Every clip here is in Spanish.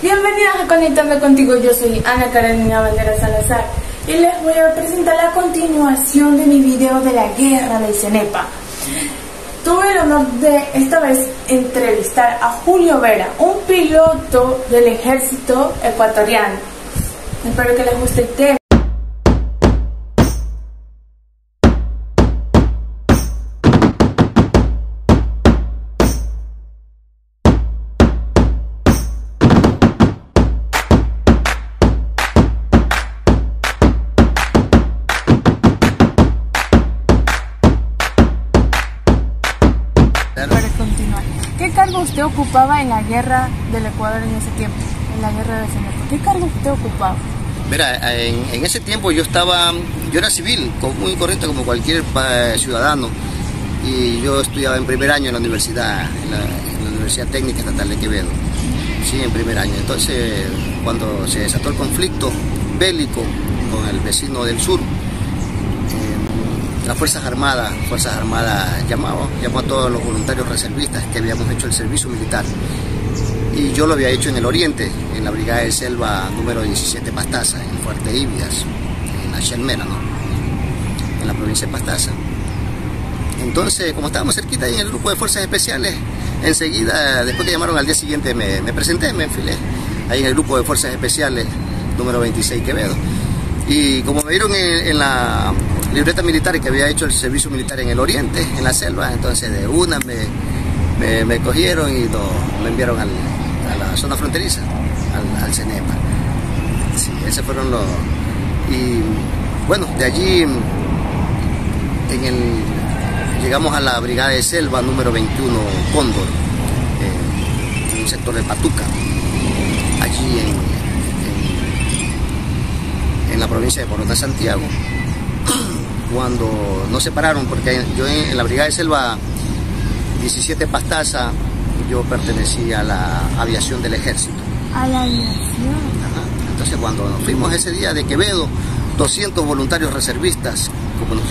Bienvenidos a Conectando Contigo, yo soy Ana Carolina Bandera Salazar y les voy a presentar la continuación de mi video de la guerra del Cenepa. Tuve el honor de esta vez entrevistar a Julio Vera, un piloto del ejército ecuatoriano. Espero que les guste el tema. Para continuar, ¿qué cargo usted ocupaba en la guerra del Ecuador en ese tiempo? En la guerra del Cenepa, ¿qué cargo usted ocupaba? Mira, en ese tiempo yo era civil, muy correcto como cualquier ciudadano, y yo estudiaba en primer año en la universidad, en la Universidad Técnica Estatal de Quevedo, sí, en primer año. Entonces, cuando se desató el conflicto bélico con el vecino del sur, las Fuerzas Armadas llamó a todos los voluntarios reservistas que habíamos hecho el servicio militar. Y yo lo había hecho en el oriente, en la Brigada de Selva número 17 Pastaza, en Fuerte Ibias, en la Chelmena, ¿no? En la provincia de Pastaza. Entonces, como estábamos cerquita ahí en el grupo de Fuerzas Especiales, enseguida, después que llamaron al día siguiente, me presenté, me enfilé ahí en el grupo de Fuerzas Especiales número 26 Quevedo. Y como me vieron en la libreta militar que había hecho el servicio militar en el oriente, en la selva, entonces de una me cogieron y me enviaron a la zona fronteriza, al Cenepa. Sí, esos fueron los... Y bueno, de allí llegamos a la Brigada de Selva número 21 Cóndor, en un sector de Patuca, allí en la provincia de Porota, Santiago. Cuando nos separaron, porque yo en la Brigada de Selva 17 Pastaza, yo pertenecía a la aviación del ejército. ¿A la aviación? Ajá. Entonces cuando nos fuimos ese día de Quevedo, 200 voluntarios reservistas, como nos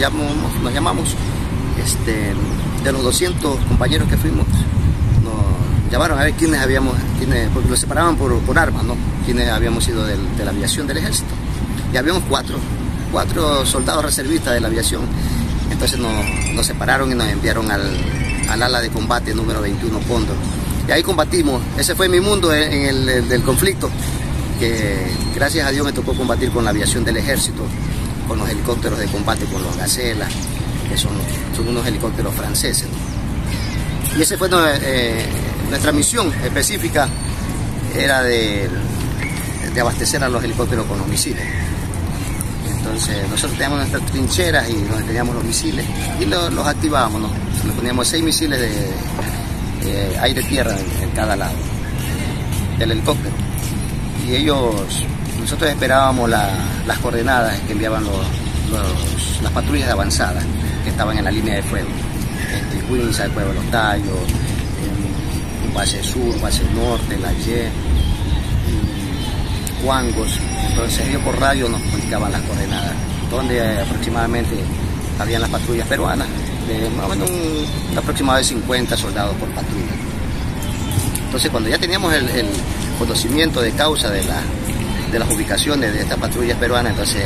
llamamos, de los 200 compañeros que fuimos, nos llamaron a ver porque los separaban por armas, ¿no? Quiénes habíamos sido de la aviación del ejército. Y habíamos cuatro soldados reservistas de la aviación. Entonces nos separaron y nos enviaron al ala de combate número 21 Cóndor. Y ahí combatimos. Ese fue mi mundo en el conflicto, que gracias a Dios me tocó combatir con la aviación del ejército, con los helicópteros de combate, con los Gacela, que son unos helicópteros franceses, ¿no? Y esa fue nuestra misión específica, era de abastecer a los helicópteros con los misiles. Entonces nosotros teníamos nuestras trincheras y donde teníamos los misiles y los activábamos, ¿no? Le poníamos 6 misiles de aire-tierra en cada lado del helicóptero. Y nosotros esperábamos las coordenadas que enviaban las patrullas de avanzada que estaban en la línea de fuego. Huinza, el Pueblo de los Tallos, Base Sur, Base Norte, La Y, Huangos. Entonces ellos por radio nos comunicaban las coordenadas, donde aproximadamente habían las patrullas peruanas, de más o menos un aproximado de 50 soldados por patrulla. Entonces cuando ya teníamos el conocimiento de causa de las ubicaciones de estas patrullas peruanas, entonces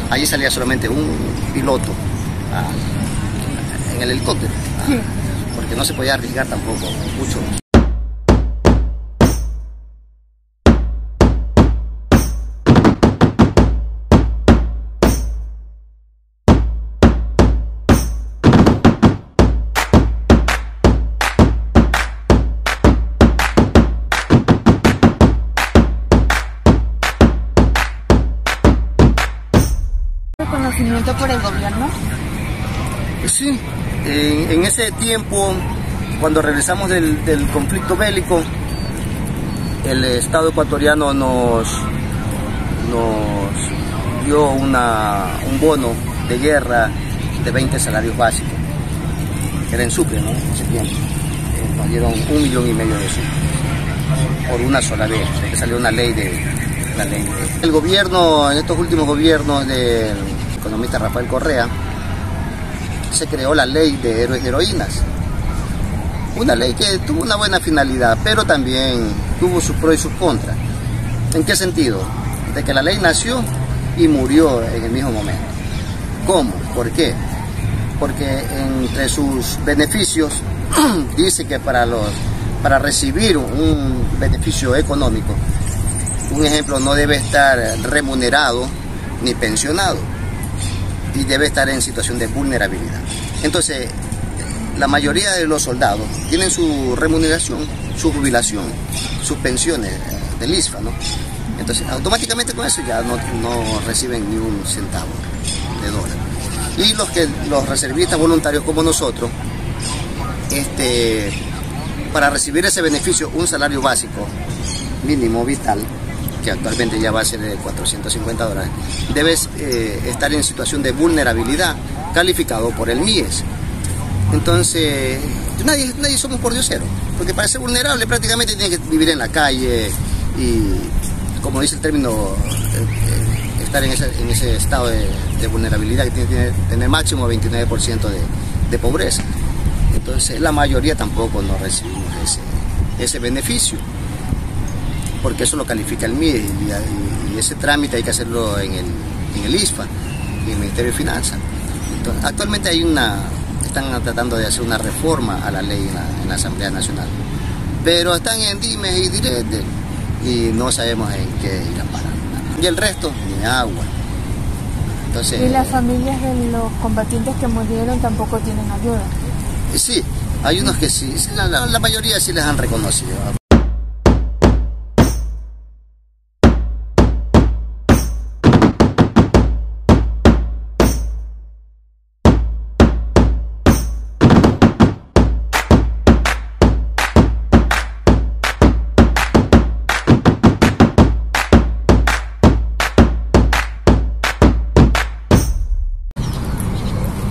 allí salía solamente un piloto en el helicóptero, porque no se podía arriesgar tampoco mucho. ¿Reconocimiento por el gobierno? Sí, en ese tiempo Cuando regresamos del conflicto bélico, el Estado ecuatoriano nos dio un bono de guerra de 20 salarios básicos. Era en Sucre, ¿no? En ese tiempo. Nos dieron 1,5 millones de sucres por una sola vez, que salió una ley El gobierno, en estos últimos gobiernos del economista Rafael Correa, se creó la ley de héroes y heroínas. Una ley que tuvo una buena finalidad, pero también tuvo sus pros y sus contras. ¿En qué sentido? De que la ley nació y murió en el mismo momento. ¿Cómo? ¿Por qué? Porque entre sus beneficios dice que para recibir un beneficio económico, un ejemplo, no debe estar remunerado ni pensionado y debe estar en situación de vulnerabilidad. Entonces, la mayoría de los soldados tienen su remuneración, su jubilación, sus pensiones del ISFA, ¿no? Entonces, automáticamente con eso ya no reciben ni un centavo de dólar. Y los reservistas voluntarios como nosotros, para recibir ese beneficio, un salario básico mínimo vital, que actualmente ya va a ser de $450, debes estar en situación de vulnerabilidad, calificado por el MIES. Entonces, nadie somos pordioseros, porque para ser vulnerable prácticamente tiene que vivir en la calle y, como dice el término, estar en ese estado de vulnerabilidad que tiene que tener máximo 29% de pobreza. Entonces, la mayoría tampoco nos recibimos ese beneficio, porque eso lo califica el MIES y ese trámite hay que hacerlo en el ISFA y el Ministerio de Finanzas. Entonces, actualmente están tratando de hacer una reforma a la ley en la Asamblea Nacional, pero están en dimes y diretes y no sabemos en qué ir a parar. Y el resto, ni agua. Entonces, ¿y las familias de los combatientes que murieron tampoco tienen ayuda? Sí, hay unos que sí, la mayoría sí les han reconocido.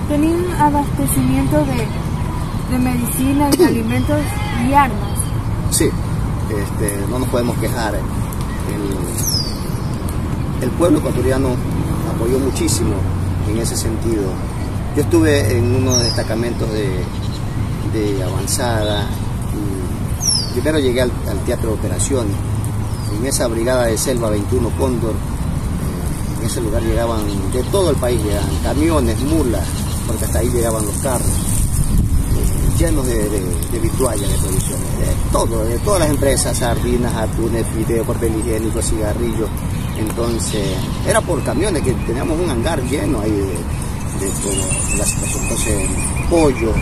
¿Tenían abastecimiento de medicina y alimentos y armas? Sí, no nos podemos quejar. El pueblo ecuatoriano apoyó muchísimo en ese sentido. Yo estuve en unos destacamentos de avanzada y primero llegué al teatro de operaciones. En esa brigada de Selva 21 Cóndor, en ese lugar llegaban de todo el país, llegaban camiones, mulas, porque hasta ahí llegaban los carros, llenos de vituallas, de provisiones, de todas las empresas, sardinas, atunes, fideo, papel higiénico, cigarrillos. Entonces, era por camiones, que teníamos un hangar lleno ahí de toda la situación. Entonces, pollo,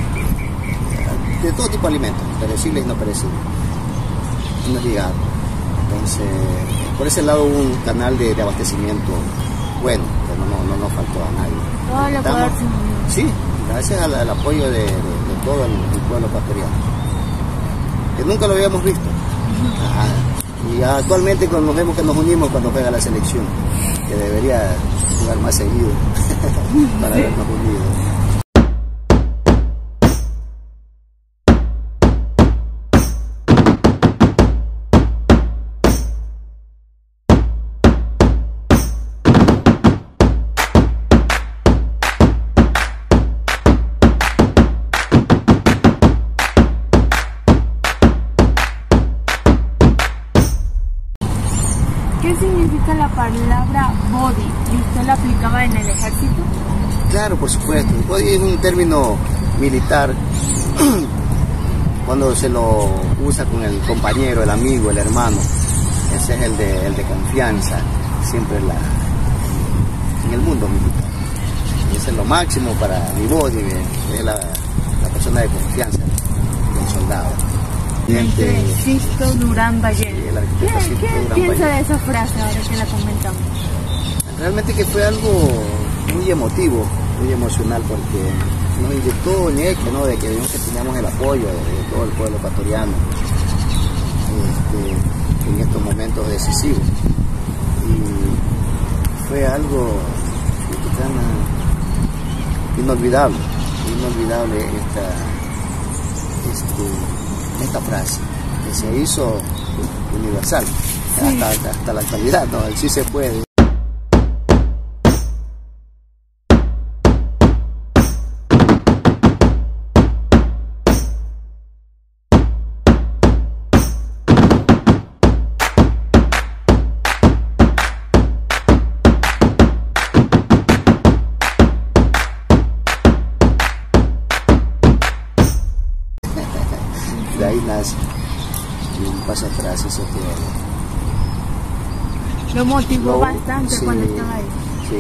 de todo tipo de alimentos, perecibles y no perecibles, nos llegaron. Entonces, por ese lado hubo un canal de abastecimiento bueno, que no nos faltó a nadie. Sí, gracias al apoyo de todo el pueblo ecuatoriano, que nunca lo habíamos visto. Y actualmente nos vemos que nos unimos cuando juega la selección, que debería jugar más seguido para vernos unidos. ¿Qué significa la palabra body? ¿Y usted la aplicaba en el ejército? Claro, por supuesto. Body es un término militar cuando se lo usa con el compañero, el amigo, el hermano. Ese es el de confianza, siempre en el mundo militar. Y ese es lo máximo para mi body, es la persona de confianza del soldado. Sisto Durán Ballén. ¿Qué piensa de esa frase ahora que la comentamos? Realmente que fue algo muy emotivo, muy emocional, porque nos inyectó en hecho, ¿no? De que vimos que teníamos el apoyo de todo el pueblo ecuatoriano en estos momentos decisivos. Y fue algo tan inolvidable esta frase que se hizo universal, sí. hasta la actualidad, ¿no? El sí se puede. De ahí nace, y un paso atrás y se pierde. Lo motivó bastante, sí, cuando estaba ahí. Sí.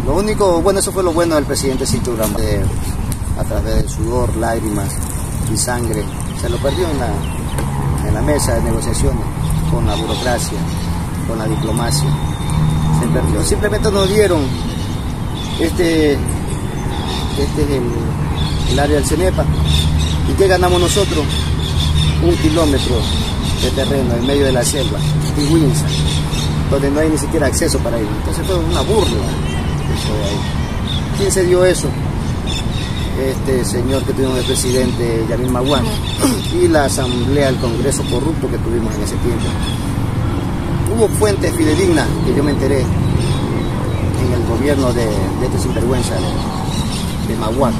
Lo único, bueno, eso fue lo bueno del presidente Cintura, a través de sudor, lágrimas y sangre. Se lo perdió en la mesa de negociaciones, con la burocracia, con la diplomacia. Se perdió. Simplemente nos dieron este es el área del CENEPA. ¿Y qué ganamos nosotros? 1 kilómetro de terreno en medio de la selva, en Windsor, donde no hay ni siquiera acceso para ir. Entonces fue una burla eso de ahí. ¿Quién se dio eso? Este señor que tuvimos de presidente, Yamin Maguán, y la asamblea del Congreso corrupto que tuvimos en ese tiempo. Hubo fuentes fidedignas que yo me enteré en el gobierno de este sinvergüenza de Maguán,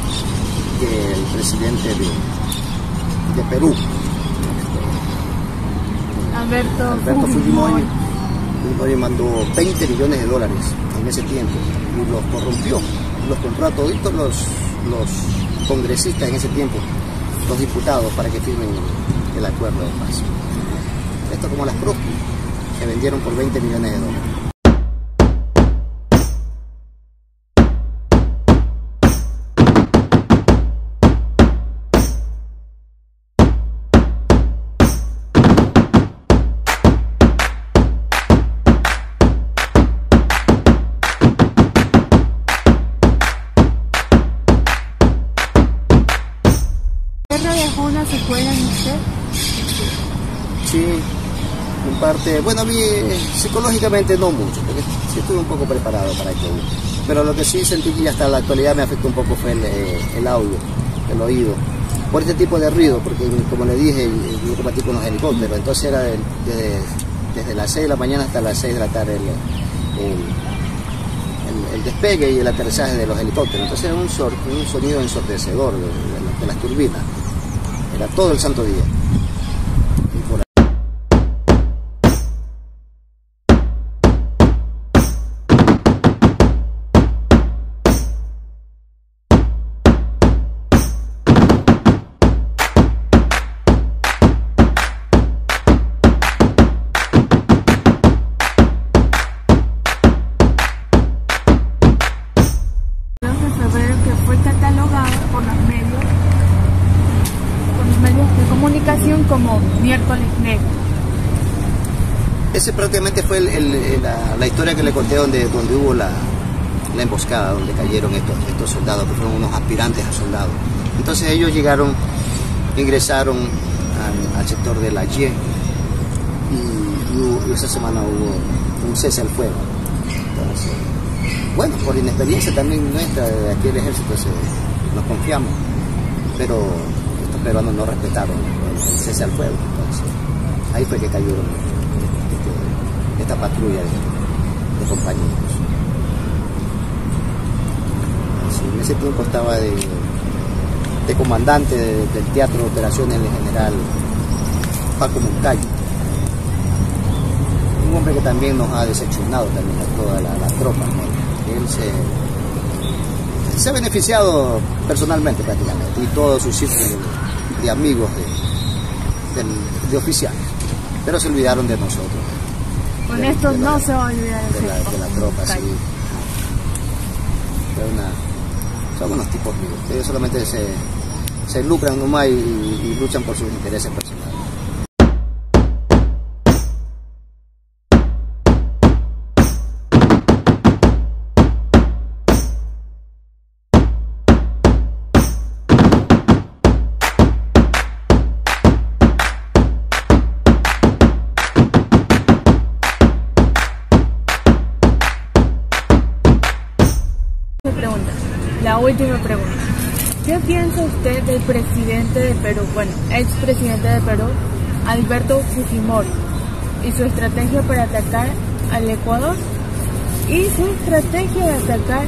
que el presidente de Perú, Alberto Fujimori mandó $20 millones en ese tiempo y los corrompió, los compró a toditos los congresistas en ese tiempo, los diputados, para que firmen el acuerdo de paz. Esto como las Crosby, que vendieron por $20 millones. ¿Dejó una secuela en usted? Sí, en parte, bueno, a mí psicológicamente no mucho, porque sí estuve un poco preparado para aquello, pero lo que sí sentí que hasta la actualidad me afectó un poco fue el audio, el oído, por este tipo de ruido, porque como le dije, yo combatí con los helicópteros, entonces era desde las 6 de la mañana hasta las 6 de la tarde el despegue y el aterrizaje de los helicópteros, entonces era un sonido ensordecedor de las turbinas. Era todo el santo día. Y por febrero, que fue catalogado por los medios de comunicación como miércoles negro. Ese prácticamente fue la historia que le conté donde hubo la emboscada, donde cayeron estos soldados, que fueron unos aspirantes a soldados. Entonces ellos ingresaron al sector de la Y y esa semana hubo un cese al fuego. Entonces, bueno, por inexperiencia también nuestra de aquí del ejército nos confiamos, pero estos peruanos no respetaron el cese al fuego. Entonces, ahí fue que cayeron esta patrulla de compañeros. Sí, en ese tiempo estaba de comandante del Teatro de Operaciones el general Paco Moncayo, un hombre que también nos ha decepcionado también a toda la tropa, ¿no? Él se ha beneficiado personalmente prácticamente, y todo su círculo de amigos de oficiales, pero se olvidaron de nosotros. Con esto no se va a olvidar de la tropa, sí. Son unos tipos vivos, ellos solamente se lucran nomás y luchan por sus intereses personales. última pregunta. ¿Qué piensa usted del presidente de Perú, bueno, expresidente de Perú, Alberto Fujimori, y su estrategia para atacar al Ecuador y su estrategia de atacar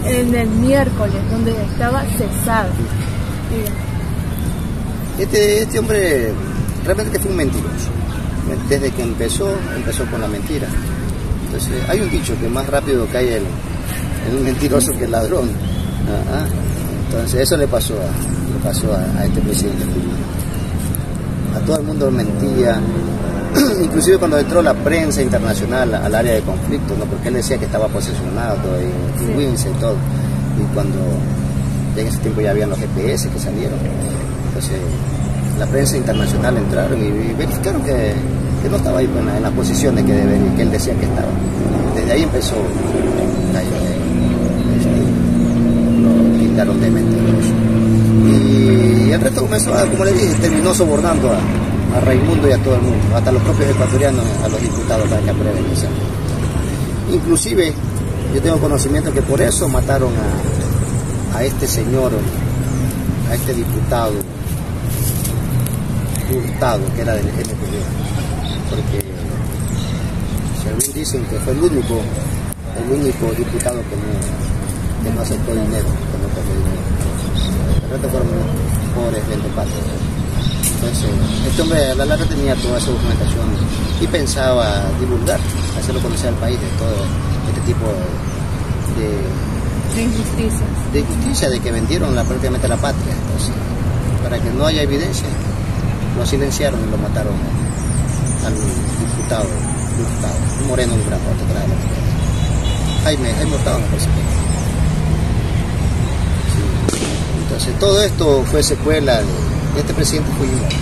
en el miércoles, donde estaba cesado? Este hombre realmente fue un mentiroso. Desde que empezó con la mentira. Entonces, hay un dicho que más rápido cae el mentiroso que el ladrón. Entonces, eso le pasó a este presidente. A todo el mundo mentía, inclusive cuando entró la prensa internacional al área de conflicto, ¿no? Porque él decía que estaba posesionado en Windsor y todo. Y cuando en ese tiempo ya habían los GPS que salieron. Entonces, la prensa internacional entraron y verificaron que no estaba ahí en las posiciones que él decía que estaba. Desde ahí empezó lo quitaron de mentiroso. Y el resto comenzó, como le dije, terminó sobornando a Raimundo y a todo el mundo, hasta los propios ecuatorianos, a los diputados para que aprueben eso. Inclusive, yo tengo conocimiento que por eso mataron a este señor, a este diputado Hurtado, que era del NPD, porque según dicen que fue el único diputado que no aceptó dinero, que no cogió dinero. El resto fueron pobres vendepatrias. Entonces, este hombre a la larga tenía toda esa documentación y pensaba divulgar, hacerlo conocer al país de todo este tipo de injusticia. De injusticia, de que vendieron prácticamente la patria. Entonces, para que no haya evidencia, lo silenciaron y lo mataron al diputado Hurtado, un moreno, un gran porte, Jaime Hurtado, me parece. Sí. Entonces, todo esto fue secuela de este presidente Fujimori.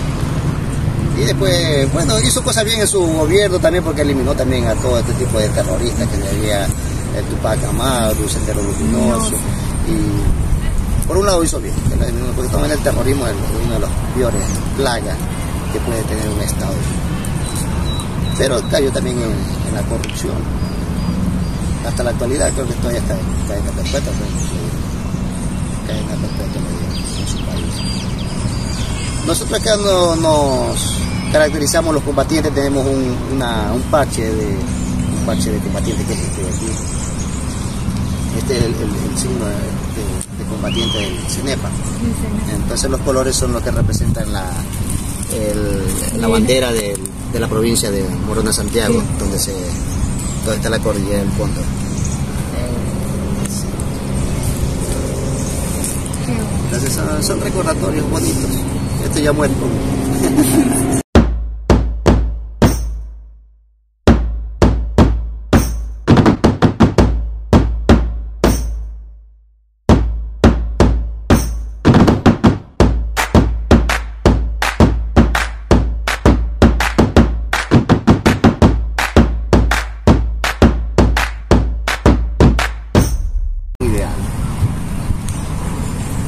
Y después, bueno, hizo cosas bien en su gobierno también, porque eliminó también a todo este tipo de terroristas que había, el Tupac Amaru, Sendero Luminoso. Y por un lado hizo bien, porque también el terrorismo es uno de los peores plagas que puede tener un Estado. Pero cayó también en la corrupción. Hasta la actualidad creo que todavía está en cadena perpetua, en su país. Nosotros acá no nos caracterizamos los combatientes, tenemos un parche de combatientes que es este de aquí. Este es el signo de combatiente del CENEPA. Entonces los colores son los que representan la bandera de la provincia de Morona Santiago, donde está la cordillera del Cóndor. Entonces son recordatorios bonitos. Esto ya muerto.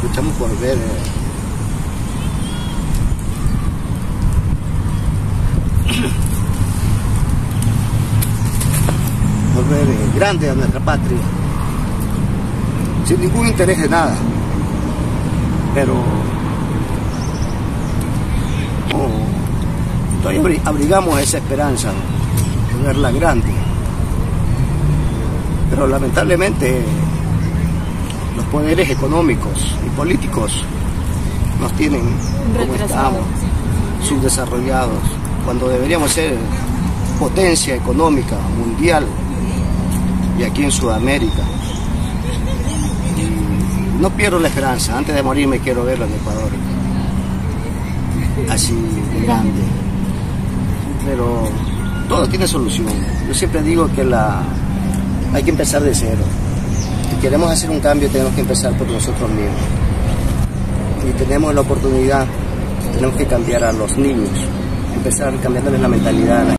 Luchamos por ver grande a nuestra patria, sin ningún interés de nada, pero todavía abrigamos esa esperanza de verla grande, pero lamentablemente los poderes económicos y políticos nos tienen como estamos, subdesarrollados, cuando deberíamos ser potencia económica mundial y aquí en Sudamérica. Y no pierdo la esperanza, antes de morirme quiero verlo en Ecuador, así de grande, pero todo tiene solución. Yo siempre digo que hay que empezar de cero. Si queremos hacer un cambio tenemos que empezar por nosotros mismos. Y tenemos la oportunidad, tenemos que cambiar a los niños, empezar cambiándoles la mentalidad.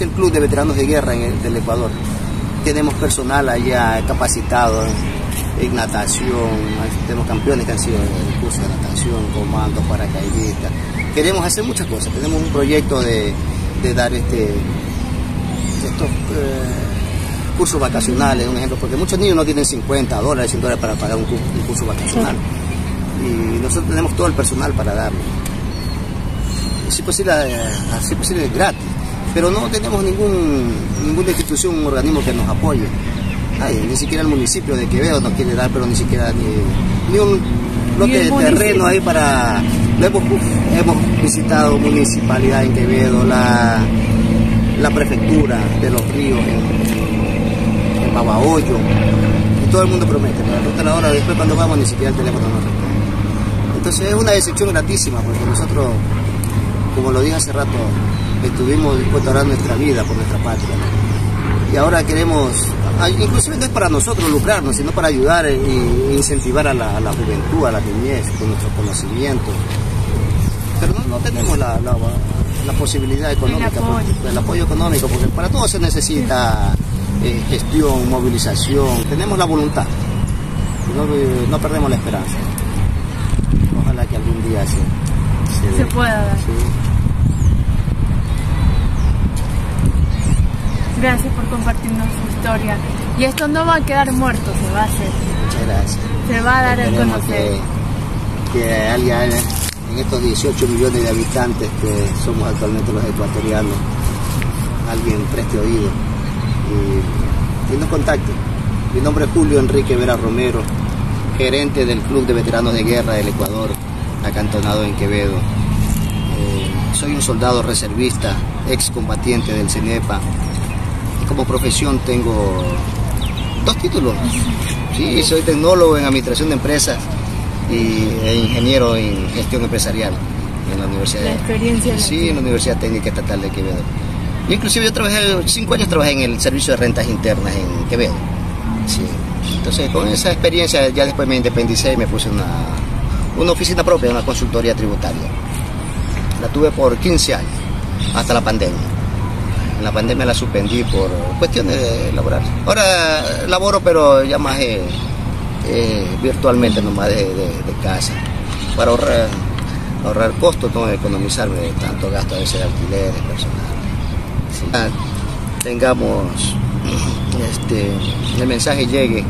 es el Club de Veteranos de Guerra del Ecuador. Tenemos personal allá capacitado en natación, tenemos campeones que han sido en curso de natación, comandos, paracaidistas. Queremos hacer muchas cosas, tenemos un proyecto de dar estos cursos vacacionales, un ejemplo, porque muchos niños no tienen $50, $100 para pagar un curso vacacional. Y nosotros tenemos todo el personal para darlo. Si posible gratis, pero no tenemos ninguna institución, un organismo que nos apoye. Ni siquiera el municipio de Quevedo nos quiere dar, pero ni siquiera ni un lote de terreno ahí para... Hemos visitado municipalidad en Quevedo, la prefectura de Los Ríos, en Babahoyo, y todo el mundo promete, pero hasta la hora después cuando vamos ni siquiera el teléfono nos responde. Entonces es una decepción gratísima, porque nosotros, como lo dije hace rato, estuvimos dispuestos a dar nuestra vida por nuestra patria, ¿no? Y ahora queremos, inclusive no es para nosotros lucrarnos, sino para ayudar e incentivar a la juventud, a la niñez, con nuestros conocimientos. Pero no tenemos la posibilidad económica, el apoyo económico, porque para todo se necesita gestión, movilización. Tenemos la voluntad, no perdemos la esperanza. Ojalá que algún día se pueda dar. Sí. Gracias por compartirnos su historia. Y esto no va a quedar muerto, se va a hacer. Muchas gracias. Se va a dar a conocer. Que alguien en estos 18 millones de habitantes que somos actualmente los ecuatorianos, alguien preste oído y nos contacte. Mi nombre es Julio Enrique Vera Romero, gerente del Club de Veteranos de Guerra del Ecuador, acantonado en Quevedo. Soy un soldado reservista, excombatiente del CENEPA. Como profesión tengo 2 títulos. Sí, soy tecnólogo en administración de empresas e ingeniero en gestión empresarial en la Universidad. La experiencia. Sí, en la Universidad Técnica Estatal de Quevedo. Inclusive yo trabajé 5 años trabajé en el servicio de rentas internas en Quevedo. Sí. Entonces con esa experiencia ya después me independicé y me puse una oficina propia, una consultoría tributaria. La tuve por 15 años, hasta la pandemia. En la pandemia la suspendí por cuestiones laborales. Ahora laboro, pero ya más virtualmente, nomás de casa, para ahorrar costos, no economizarme de tanto gasto a veces de alquileres, personal. Sí. Tengamos, el mensaje llegue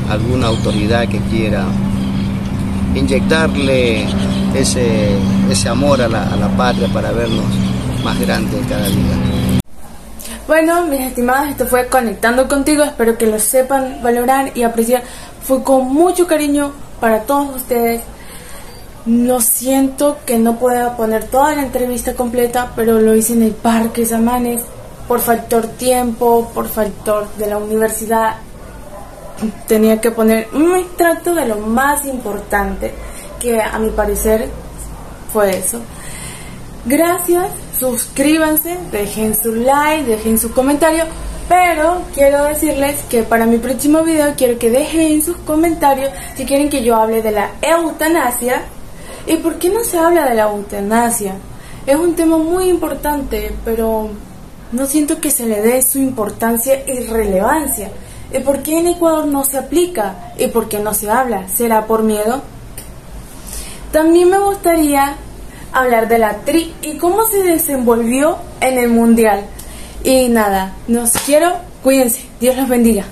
a alguna autoridad que quiera inyectarle ese amor a la patria para vernos más grandes cada día. Bueno, mis estimados, esto fue Conectando Contigo. Espero que lo sepan valorar y apreciar. Fue con mucho cariño para todos ustedes. Lo siento que no pueda poner toda la entrevista completa, pero lo hice en el Parque Samanes por factor tiempo, por factor de la universidad. Tenía que poner un extracto de lo más importante, que a mi parecer fue eso. Gracias, suscríbanse, dejen su like, dejen su comentario, pero quiero decirles que para mi próximo video quiero que dejen sus comentarios si quieren que yo hable de la eutanasia. ¿Y por qué no se habla de la eutanasia? Es un tema muy importante, pero no siento que se le dé su importancia y relevancia. ¿Y por qué en Ecuador no se aplica? ¿Y por qué no se habla? ¿Será por miedo? También me gustaría hablar de la TRI y cómo se desenvolvió en el mundial. Y nada, los quiero, cuídense, Dios los bendiga.